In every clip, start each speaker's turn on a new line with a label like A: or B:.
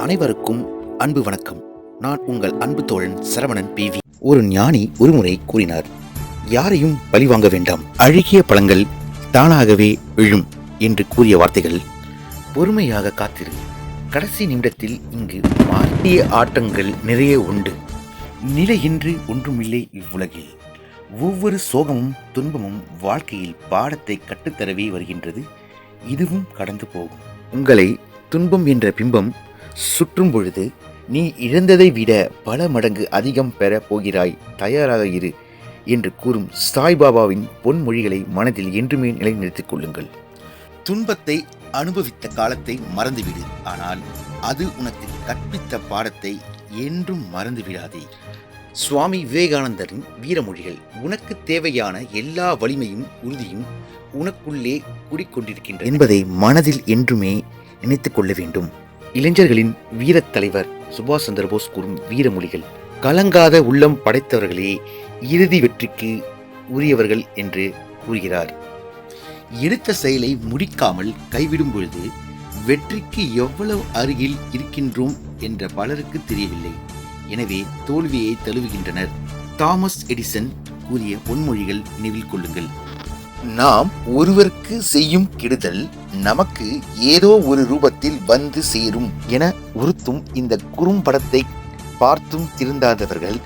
A: அனைவருக்கும் அன்பு வணக்கம். நான் உங்கள் அன்பு தோழன் சரவணன் PV. ஒரு ஞானி ஒருமுறை கூறினார், யாரையும் பழிவாங்க வேண்டாம், அழுகிய பழங்கள் தானாகவே விழும் என்று கூறிய வார்த்தைகள் பொறுமையாக காத்திரு. கடைசி நிமிடத்தில் இங்கு மாற்றிய ஆட்டங்கள் நிறைய உண்டு. நிலையின்றி ஒன்றுமில்லை இவ்வுலகில். ஒவ்வொரு சோகமும் துன்பமும் வாழ்க்கையில் பாடத்தை கற்றுத்தரவே வருகின்றது. இதுவும் கடந்து போகும். உங்களை துன்பம் என்ற பிம்பம் சுற்றும் பொழுது நீ இழந்ததை விட பல மடங்கு அதிகம் பெற போகிறாய், தயாராக இரு என்று கூறும் சாய்பாபாவின் பொன்மொழிகளை மனதில் என்றுமே நிலைநிறுத்திக் கொள்ளுங்கள். துன்பத்தை அனுபவித்த காலத்தை மறந்துவிடு, ஆனால் அது உனக்கு கற்பித்த பாடத்தை என்றும் மறந்துவிடாதே. சுவாமி விவேகானந்தரின் வீரமொழிகள். உனக்கு தேவையான எல்லா வலிமையும் உறுதியும் உனக்குள்ளே கூடிக்கொண்டிருக்கின்றன என்பதை மனதில் என்றுமே நினைத்துக் கொள்ள வேண்டும். இளைஞர்களின் வீரத் தலைவர் சுபாஷ் சந்திர போஸ் கூறும் வீரமொழிகள். கலங்காத உள்ளம் படைத்தவர்களே இறுதி வெற்றிக்கு உரியவர்கள் என்று கூறுகிறார். எடுத்த செயலை முடிக்காமல் கைவிடும் பொழுது வெற்றிக்கு எவ்வளவு அருகில் இருக்கின்றோம் என்ற பலருக்கு தெரியவில்லை. எனவே தோல்வியை தழுவுகின்றனர். தாமஸ் எடிசன் கூறிய பொன்மொழிகள் நினைவில் கொள்ளுங்கள். நாம் ஒருவருக்கு செய்யும் கெடுதல் நமக்கு ஏதோ ஒரு ரூபத்தில் வந்து சேரும் என உறுத்தும் இந்த குறும்படத்தை பார்த்தும் திருந்தாதவர்கள்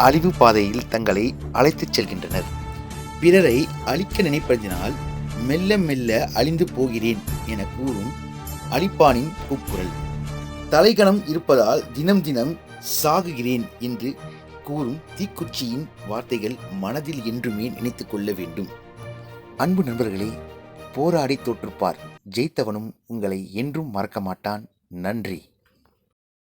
A: அழிவு பாதையில் தங்களை அழைத்துச் செல்கின்றனர். பிறரை அழிக்க நினைப்பதினால் மெல்ல மெல்ல அழிந்து போகிறேன் என கூறும் அழிப்பானின் கூக்குரல். தலைகணம் இருப்பதால் தினம் தினம் சாகுகிறேன் என்று கூறும் தீக்குச்சியின் வார்த்தைகள் மனதில் என்றுமே நினைத்து கொள்ள வேண்டும். அன்பு நண்பர்களே, போராடி தோற்றுப்பார், ஜெயித்தவனும் உங்களை என்றும் மறக்க மாட்டான். நன்றி.